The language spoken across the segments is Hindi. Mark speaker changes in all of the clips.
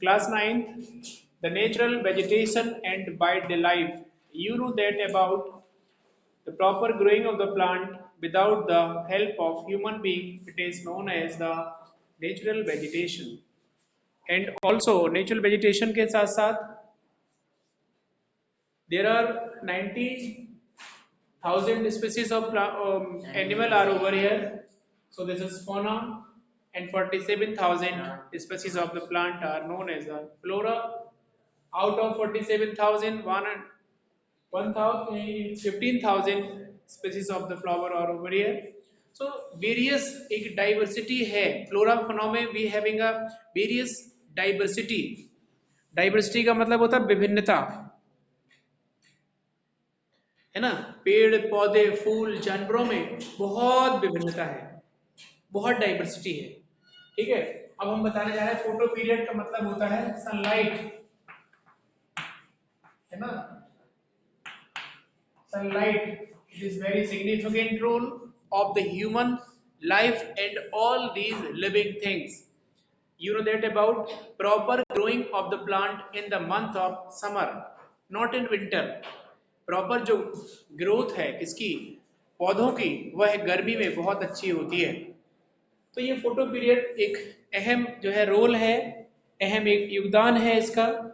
Speaker 1: Class 9th, the natural vegetation and wildlife. You know that about the proper growing of the plant without the help of human being, it is known as the natural vegetation. And also natural vegetation के साथ साथ there are 90,000 species of animal are over here. So this is fauna, and 47,000 species of the plant are known as the flora. Out of 47,000, 15,000 species of the flower are over here. So various एक diversity है flora fauna में we having a various diversity. Diversity का मतलब होता है विभिन्नता, है ना। पेड़ पौधे फूल जानवरों में बहुत विभिन्नता है, बहुत डाइवर्सिटी है। ठीक है, अब हम बताने जा रहे हैं फोटो पीरियड का मतलब होता है सनलाइट, है ना। Sunlight, it is very significant role of the human life and all these living things. You know that about proper growing of the plant in the month of summer, not in winter. Proper जो growth है किसकी, पौधों की, वह गर्मी में बहुत अच्छी होती है। तो ये फोटो पीरियड एक अहम जो है रोल है, अहम एक योगदान है इसका।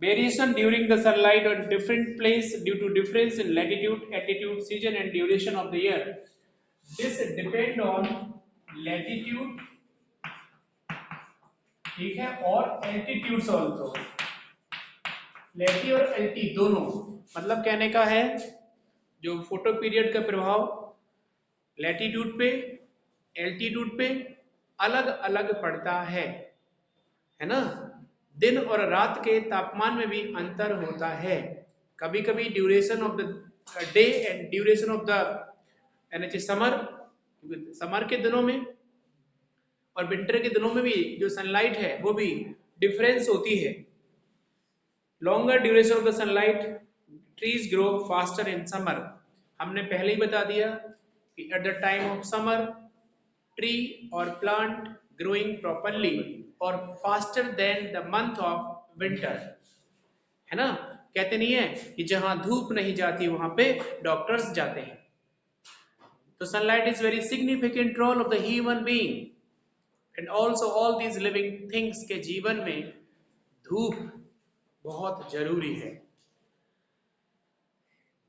Speaker 1: Variation during the sunlight on different place due to difference in latitude, altitude, season and duration of the year. This depend on latitude, ठीक है, और altitudes also. Lati और alti दोनों, मतलब कहने का है जो फोटो पीरियड का प्रभाव लैटिट्यूड पे, एल्टीट्यूड पे अलग अलग पड़ता है ना। दिन और रात के तापमान में भी अंतर होता है। कभी कभी duration of the day and duration of the summer, summer के दिनों में और विंटर के दिनों में भी जो सनलाइट है वो भी डिफरेंस होती है। Longer duration of the sunlight, trees grow faster in summer. हमने पहले ही बता दिया कि at the time of summer tree और प्लांट ग्रोइंग प्रॉपरली और faster than the month of winter, है ना। कहते नहीं है कि जहां धूप नहीं जाती वहां पे डॉक्टर्स जाते हैं। तो sunlight is very significant role of the human being and also all these living things के जीवन में धूप बहुत जरूरी है।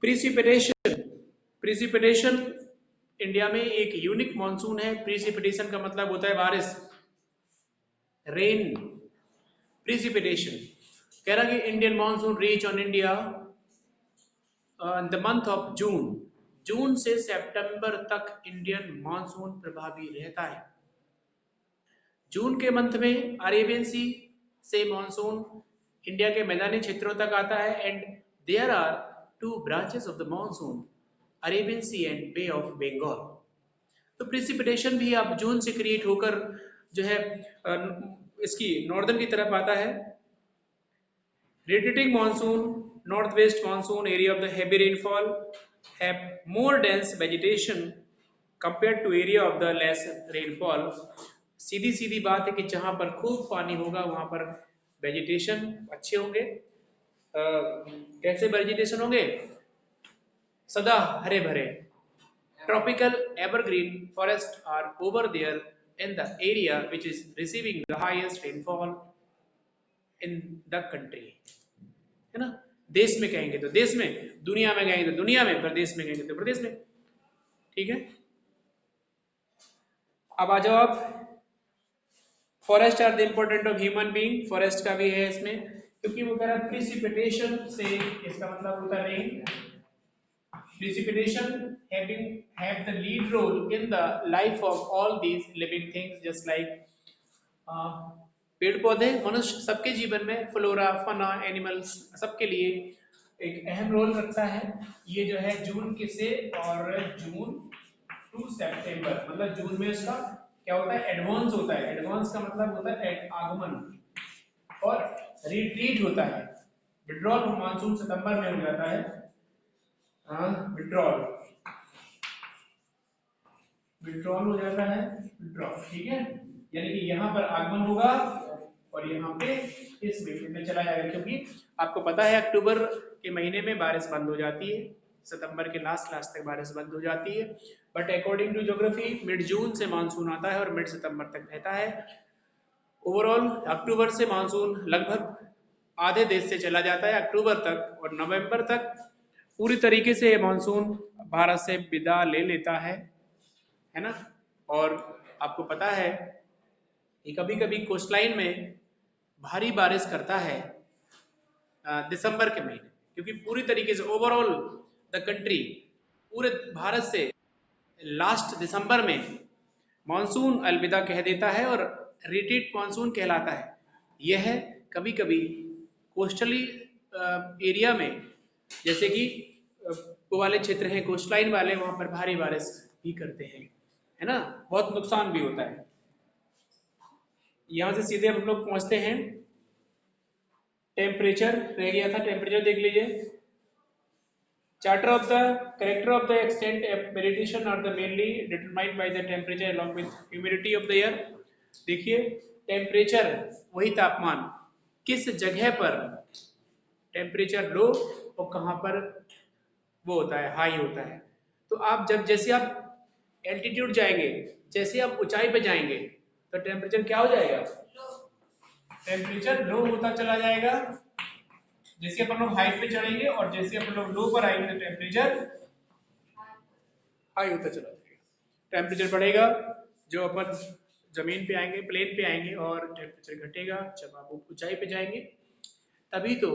Speaker 1: प्रिसिपिटेशन, प्रिसिपिटेशन इंडिया में एक यूनिक मॉनसून है। प्रिसिपिटेशन का मतलब होता है बारिश, रेन। प्रिसिपिटेशन कह रहा कि Indian monsoon reach on India the month of June. जून से सितंबर तक इंडियन मॉनसून प्रभावी रहता है। जून के मंथ में अरेबियन सी से मॉनसून इंडिया के मैदानी क्षेत्रों तक आता है and there are two branches of the monsoon, Arabian Sea and Bay of Bengal. तो प्रिसिपिटेशन भी अब जून से क्रिएट होकर जो है इसकी नॉर्दर्न की तरफ आता है। Retreating monsoon, northwest monsoon area of the heavy rainfall have more dense vegetation compared to area of the less rainfall. सीधी सीधी बात है कि जहां पर खूब पानी होगा वहां पर वेजिटेशन अच्छे होंगे। कैसे वेजिटेशन होंगे? सदा हरे भरे। Tropical evergreen forests are over there in the area which is receiving the highest rainfall in the country, है ना। देश में कहेंगे तो देश में, दुनिया में कहेंगे तो दुनिया में, प्रदेश में कहेंगे तो प्रदेश में। ठीक है, अब आ जाओ आप। Forest are the important of human being, forest का भी है इसमें, क्योंकि वो कह रहा है प्रिसिपिटेशन से, इसका मतलब होता है rain. Precipitation have the lead role in the life of all these living things, just like पेड़ पौधे, मनुष्य, सबके जीवन में फ्लोरा फना एनिमल्स सबके लिए एक अहम रोल रखता है। ये जो है जून के से और जून टू सितंबर, मतलब जून में इसका क्या होता है, एडवांस होता है। एडवांस का मतलब होता है आगमन, और रिट्रीट होता है, विड्रॉल मानसून सितंबर में हो जाता है। विड्रॉल, विड्रॉल हो जाता है, विड्रॉल, ठीक है। यानी कि यहाँ पर आगमन होगा और यहाँ पे इस महीने में चला जाएगा, क्योंकि आपको पता है अक्टूबर के महीने में बारिश बंद हो जाती है, सितंबर के लास्ट तक बारिश बंद हो जाती है। But according to geography mid June से मानसून आता है और मिड सितंबर तक रहता है। ओवरऑल अक्टूबर से मानसून लगभग आधे देश से चला जाता है अक्टूबर तक, और नवंबर तक पूरी तरीके से मानसून भारत से विदा ले लेता है ना। और आपको पता है कि कभी कभी कोस्टलाइन में भारी बारिश करता है दिसंबर के महीने, क्योंकि पूरी तरीके से ओवरऑल द कंट्री पूरे भारत से लास्ट दिसंबर में मानसून अलविदा कह देता है और रिट्रीट मानसून कहलाता है। यह कभी कभी कोस्टली एरिया में, जैसे कि वो वाले क्षेत्र हैं कोस्टलाइन वाले, वहां पर भारी बारिश भी करते हैं, है ना, बहुत नुकसान भी होता है। यहां से सीधे हम लोग पहुंचते हैं, टेम्परेचर रह गया था, टेम्परेचर देख लीजिए। Charter of the character of the extent variation are the mainly determined by the temperature along with humidity of the air. देखिए टेम्परेचर वही तापमान, किस जगह पर टेम्परेचर लो और कहां पर वो होता है हाई होता है। तो आप जैसे आप एल्टीट्यूड जाएंगे, जैसे आप ऊंचाई पे जाएंगे तो टेम्परेचर क्या हो जाएगा, टेम्परेचर लो होता चला जाएगा। जैसे अपन लोग हाइट पे चढ़ेंगे और जैसे अपन लोग लो पर आएंगे तो टेम्परेचर हाई होता चला जाएगा। टेम्परेचर बढ़ेगा जो अपन जमीन पे आएंगे, प्लेन पे आएंगे, और टेम्परेचर घटेगा जब आप ऊंचाई पे जाएंगे। तभी तो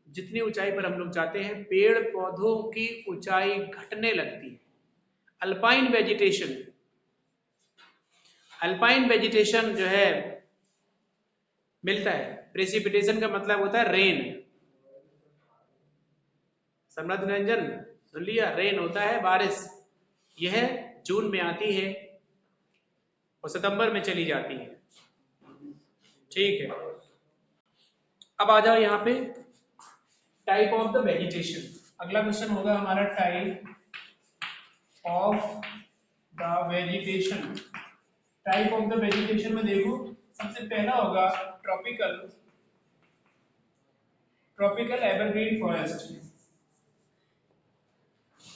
Speaker 1: जितनी ऊंचाई पर हम लोग जाते हैं पेड़ पौधों की ऊंचाई घटने लगती है। अल्पाइन वेजिटेशन, अल्पाइन वेजिटेशन जो है मिलता है। प्रेसिपिटेशन का मतलब होता है रेन, सम्राट निरंजन सुन लिया, रेन होता है बारिश। यह जून में आती है और सितंबर में चली जाती है, ठीक है। अब आ जाओ यहाँ पे टाइप ऑफ द वेजिटेशन। अगला क्वेश्चन होगा हमारा type of the vegetation. Type of the vegetation में देखो सबसे पहला होगा tropical, tropical evergreen forest.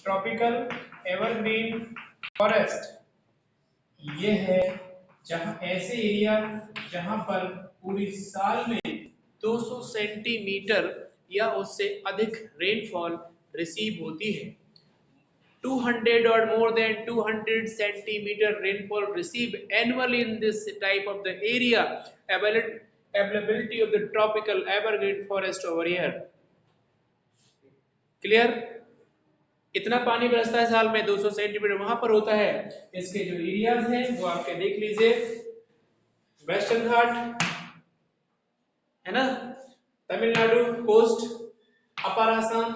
Speaker 1: Tropical evergreen forest ये है जहां ऐसे एरिया जहां पर पूरी साल में 200 सेंटीमीटर या उससे अधिक रेनफॉल रिसीव होती है। 200 or more than 200 centimeter rainfall received annually in this type of the area. Availability of the tropical evergreen forest over here. Clear? इतना पानी बरसता है साल में 200 सेंटीमीटर वहां पर होता है। इसके जो एरियाज हैं वो आपके देख लीजिए, वेस्टर्न घाट है ना, Tamil Nadu coast, upper Assam,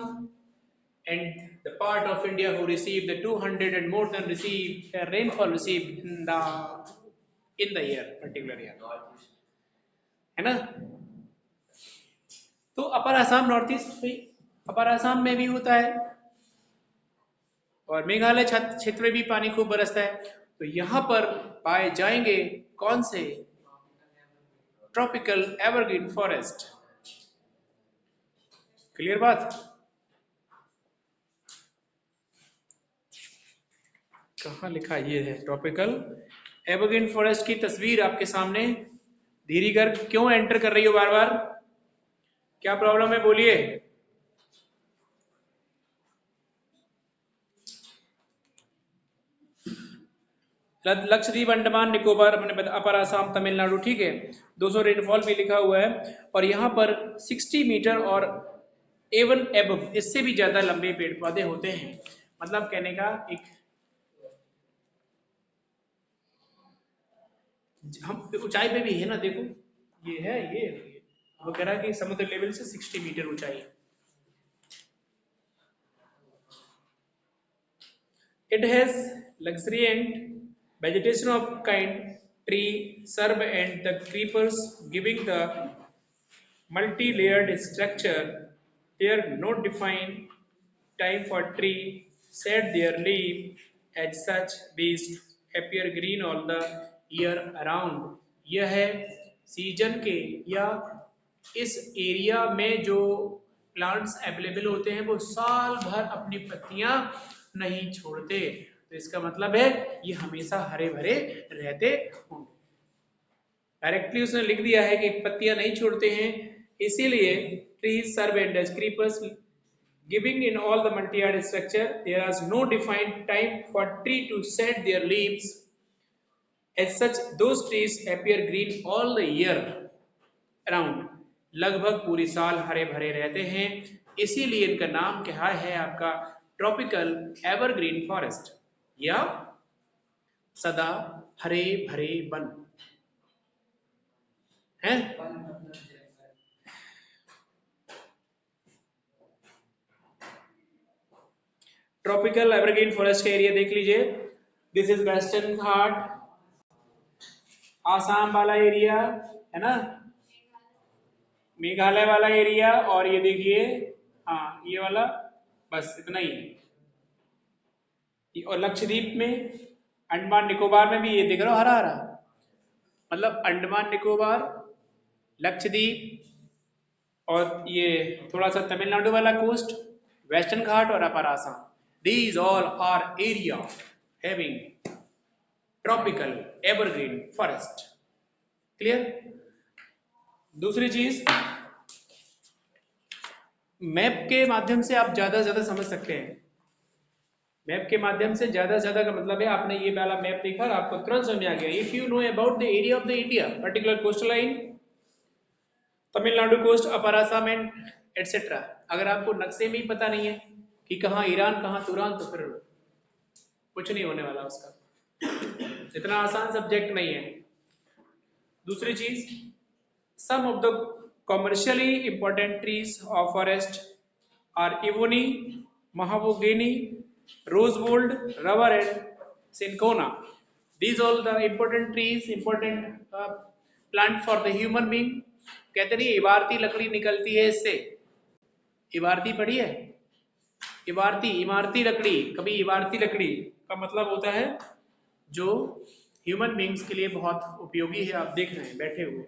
Speaker 1: and the part of India who received the 200 and more than received rainfall received in the year particular year, है ना। तो अपर असम नॉर्थ ईस्ट में, अपर असम में भी होता है और मेघालय क्षेत्र में भी पानी खूब बरसता है। तो यहाँ पर पाए जाएंगे कौन से, ट्रॉपिकल एवरग्रीन फॉरेस्ट। क्लियर बात? कहाँ लिखा ये है ट्रॉपिकल एवरग्रीन फॉरेस्ट की तस्वीर आपके सामने। धीरे कर क्यों एंटर कर रही हो बार बार, क्या प्रॉब्लम है बोलिए। लक्षद्वीप, अंडमान निकोबार, अपर आसाम, तमिलनाडु, ठीक है। 200 रेनफॉल भी लिखा हुआ है और यहाँ पर 60 मीटर और एवन एबव, इससे भी ज्यादा लंबे पेड़ पौधे होते हैं। मतलब कहने का एक, हम ऊंचाई पे भी है ना, देखो ये है, ये वो कह रहा है कि समुद्र लेवल से 60 मीटर ऊंचाई। It has luxuriant vegetation of kind tree, shrub and the creepers, giving the multi-layered structure. There no defined time for tree shed their leaf. As such, beasts appear green all the year around. यह है सीजन के या इस एरिया में जो प्लांट्स अवेलेबल होते हैं वो साल भर अपनी पत्तियां नहीं छोड़ते, तो इसका मतलब है ये हमेशा हरे भरे रहते होंगे। डायरेक्टली उसने लिख दिया है कि पत्तियां नहीं छोड़ते हैं, इसीलिए trees serve as creepers giving in all the multilayered structure, there is no defined time for tree to set their leaves, as such those trees appear green all the year around, लगभग पूरी साल हरे भरे रहते हैं, इसीलिए इनका नाम क्या है आपका ट्रॉपिकल एवरग्रीन फॉरेस्ट या सदा हरे भरे वन है। ट्रॉपिकल एवरग्रीन फॉरेस्ट का एरिया देख लीजिए, दिस इज वेस्टर्न घाट, आसाम वाला एरिया है ना, मेघालय वाला एरिया, और ये देखिए हाँ ये वाला, बस इतना ही है। और लक्षद्वीप में, अंडमान निकोबार में भी ये दिख रहा हरा हरा, मतलब अंडमान निकोबार, लक्षद्वीप और ये थोड़ा सा तमिलनाडु वाला कोस्ट, वेस्टर्न घाट और upper Assam, these all are area having tropical evergreen forest. Clear? दूसरी चीज, मैप के माध्यम से आप ज्यादा से ज्यादा समझ सकते हैं। मैप के माध्यम से ज्यादा से ज्यादा का मतलब है आपने ये वाला मैप देखा और आपको तुरंत समझ आ गया। If you know about the area of the India, particular coastal line, Tamil Nadu coast, upper Assam and etcetera, अगर आपको नक्शे में ही पता नहीं है कि कहाँ ईरान कहाँ तुरान, तो फिर कुछ नहीं होने वाला उसका, इतना आसान सब्जेक्ट नहीं है। दूसरी चीज, some of the commercially important trees of forest are ebony, mahogany, rosewood, rubber and cinchona. These all the important trees, important plant for the human being. कहते नहीं इमारती लकड़ी निकलती है इससे, इमारती पढ़ी है, इमारती लकड़ी, कभी इमारती लकड़ी का मतलब होता है जो ह्यूमन बींग्स के लिए बहुत उपयोगी है। आप देख रहे हैं बैठे हुए,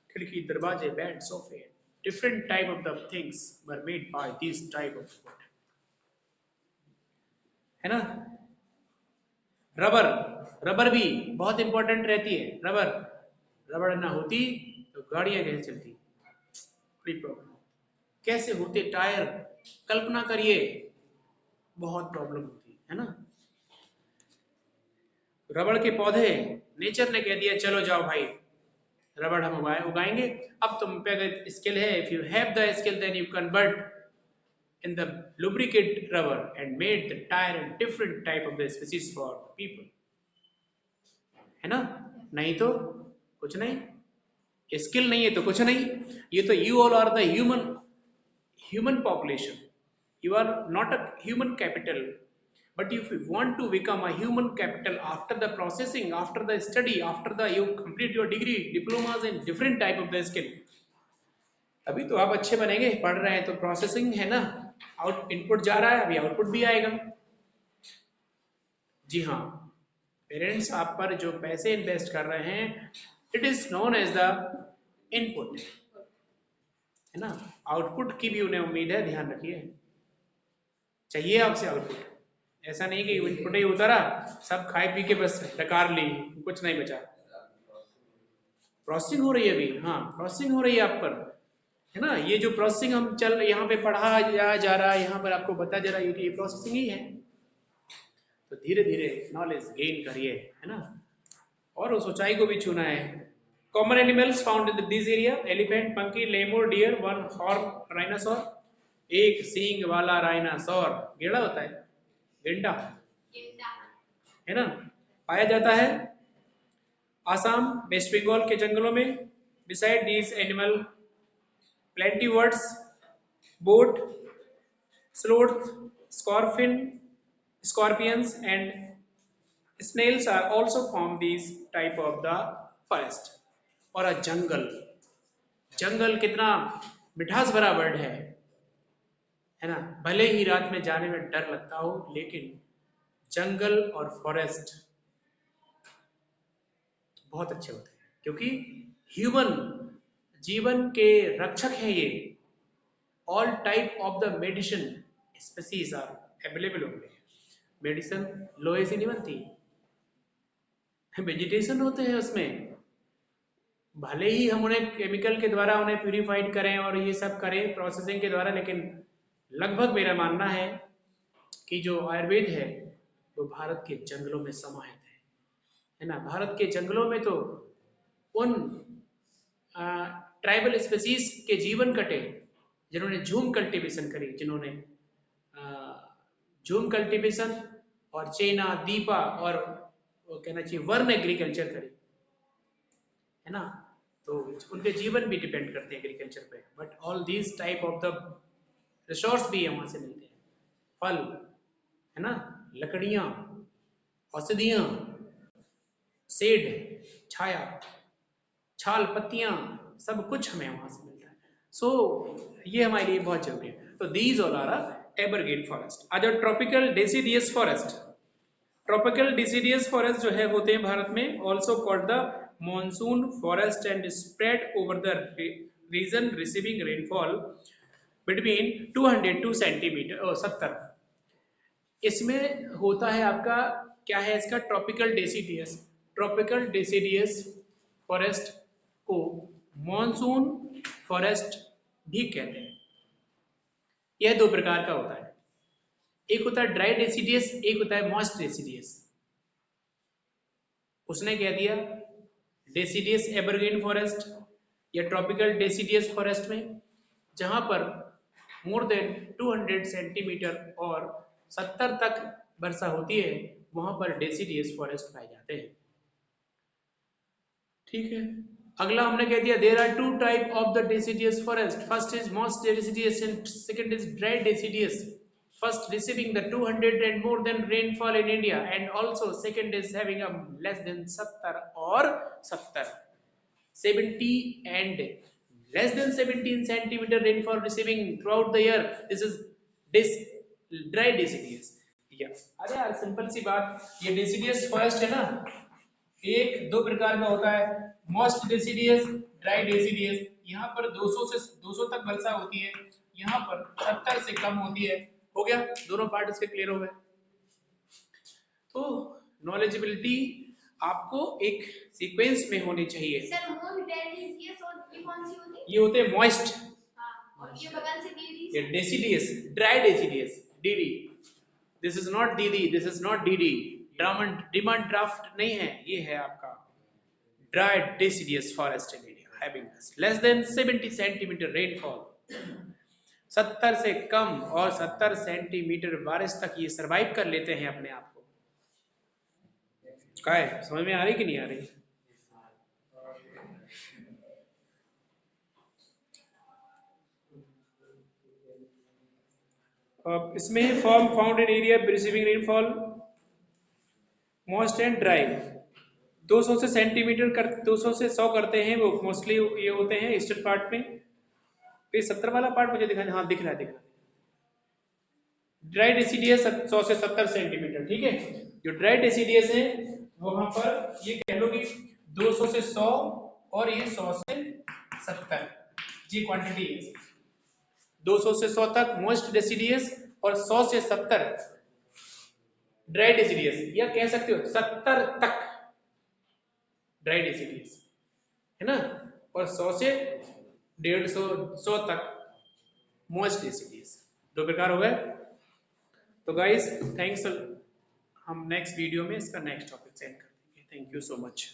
Speaker 1: खिड़की, दरवाजे, बेड, सोफे, different type of the things were made by these type of wood, है ना। रबर भी बहुत इंपॉर्टेंट रहती है। रबर ना होती तो गाड़ियां कैसे चलती, बड़ी प्रॉब्लम। कैसे होते टायर, कल्पना करिए, बहुत प्रॉब्लम होती है ना। रबड़ के पौधे नेचर ने कह दिया चलो जाओ भाई रबड़ हम उगाएंगे। अब तुम पे अगर स्किल है, if you have the skill then you convert in the lubricate rubber and made the tire and different type of the species for people, है ना। नहीं तो कुछ नहीं, स्किल नहीं है तो कुछ नहीं। ये तो you all are the human population, you are not a human capital, but if you want to become a human capital after the processing, after the study, after the you complete your degree, diplomas and different type of the skill, अभी तो आप अच्छे बनेंगे। पढ़ रहे हैं तो प्रोसेसिंग है ना, आउट इनपुट जा रहा है, अभी आउटपुट भी आएगा। जी हाँ, पेरेंट्स आप पर जो पैसे इन्वेस्ट कर रहे हैं, it is known as the input, है ना। आउटपुट की भी उन्हें उम्मीद है, ध्यान रखिए, चाहिए आपसे आउटपुट। ऐसा नहीं कि इनपुट ही उतारा, सब खाए पी के बस डकार ली, कुछ नहीं बचा। प्रोसेसिंग हो रही है अभी, हाँ प्रोसेसिंग हो रही है आप पर, है ना। ये जो प्रोसेसिंग हम चल यहाँ पे पढ़ा जा रहा है, यहाँ पर आपको बता जा रहा है कि ये प्रोसेसिंग ही है। तो धीरे धीरे नॉलेज गेन करिए, है ना, और उस ऊंचाई को भी छूना है। Common animals found in this area, elephant, monkey, lemur, deer, one horn rhinoceros, एक सींग वाला राइनासोर, गेड़ा होता है, गेंडा है ना, पाया जाता है आसाम, वेस्ट बंगाल के जंगलों में। Beside these animal plenty birds, boat, sloth, scorpions and snails are also from these type of the forest। और जंगल कितना मिठास भरा वर्ड है ना। भले ही रात में जाने में डर लगता हो, लेकिन जंगल और फॉरेस्ट बहुत अच्छे होते हैं। क्योंकि ह्यूमन जीवन के रक्षक है ये। All type of the medicine species are available हो गए। मेडिसिन लोहे से नहीं बनती, वेजिटेशन होते हैं उसमें, भले ही हम उन्हें केमिकल के द्वारा उन्हें प्यूरिफाइड करें और ये सब करें प्रोसेसिंग के द्वारा, लेकिन लगभग मेरा मानना है कि जो आयुर्वेद है वो भारत के जंगलों में समाहित है ना। भारत के जंगलों में तो उन ट्राइबल स्पीसीज के जीवन कटे जिन्होंने झूम कल्टीवेशन करी, जिन्होंने झूम कल्टीवेशन और चेना दीपा और वो कहना चाहिए वर्ण एग्रीकल्चर करी, है ना। तो उनके जीवन भी डिपेंड करते हैं एग्रीकल्चर पे। But all these type of the resource भी वहां से मिलते हैं, फल, है ना, लकड़ियां, औषधियां, सेड, छाया, छाल, पत्तियां, सब कुछ हमें वहां से मिलता है। सो ये हमारे लिए बहुत जरूरी है। तो these all are evergreen forest. Other tropical deciduous forest, tropical deciduous forest जो है होते हैं भारत में, also called the monsoon forest and spread over the region receiving rainfall between 200 to centimetre 70। इसमें होता है आपका क्या है इसका, tropical deciduous. Tropical deciduous forest को मॉनसून फॉरेस्ट भी कहते हैं। यह दो प्रकार का होता है, एक होता है ड्राई डेसिडियस, एक होता है मॉइस्ट डेसिडियस। उसने कह दिया डेसिडियस एवरग्रीन फॉरेस्ट या ट्रॉपिकल डेसिडियस फॉरेस्ट में जहां पर मोर देन 200 सेंटीमीटर और 70 तक वर्षा होती है, वहां पर डेसिडियस फॉरेस्ट पाए जाते हैं। ठीक है, अगला हमने कह दिया there are two type of the deciduous forest, first is moist deciduous and second is dry deciduous. First receiving the 200 and more than rainfall in India, and also second is having a less than 70 or 70, 70 and less than 17 centimeter rainfall receiving throughout the year. This is dry deciduous. अरे यार सिंपल सी बात, ये deciduous forest है ना, एक दो प्रकार का होता है, moist deciduous, dry deciduous। यहाँ पर 200 तक वर्षा होती है, यहाँ पर 70 से कम होती है। हो गया, दोनों पार्ट इसके क्लियर हो गए। तो नॉलेजेबिलिटी आपको एक सीक्वेंस में होनी चाहिए।
Speaker 2: सर मोस्ट डेसिडियस और ये कौन सी होती है?
Speaker 1: ये होते हैं मॉइस्ट।
Speaker 2: हां, और ये बगल से डीडी,
Speaker 1: ये deciduous, dry deciduous, DD. This is not didi, this is not DD, demand draft नहीं है, ये है आपका dry deciduous forest in India having less than 70 centimetre rainfall. 70 से कम और 70 सेंटीमीटर बारिश तक ये सरवाइव कर लेते हैं अपने आप को। क्या है, समझ में आ रही कि नहीं आ रही? इसमें form found in area receiving rainfall moist and dry. 200 से सेंटीमीटर कर 200 से 100 करते हैं वो, मोस्टली ये होते हैं ईस्टर्न पार्ट में। फिर 70 वाला पार्ट मुझे दिखा, हाँ दिख रहा है। ड्राई डेसिडियस 100 से 70 सेंटीमीटर, ठीक है। जो ड्राई डेसिडियस है वहां पर ये कह लो कि 200 से 100 और ये 100 से 70 जी क्वांटिटी है। 200 से 100 तक मोस्ट डेसिडियस और 100 से 70 ड्राई डेसिडियस, या कह सकते हो 70 तक ड्राई डेसिडियस, है ना, और 100 से 150 तक मोस्ट डेसिडियस। दो प्रकार हो गए। तो गाइस थैंक्स, हम नेक्स्ट वीडियो में इसका नेक्स्ट टॉपिक सेंड कर देंगे। Thank you so much.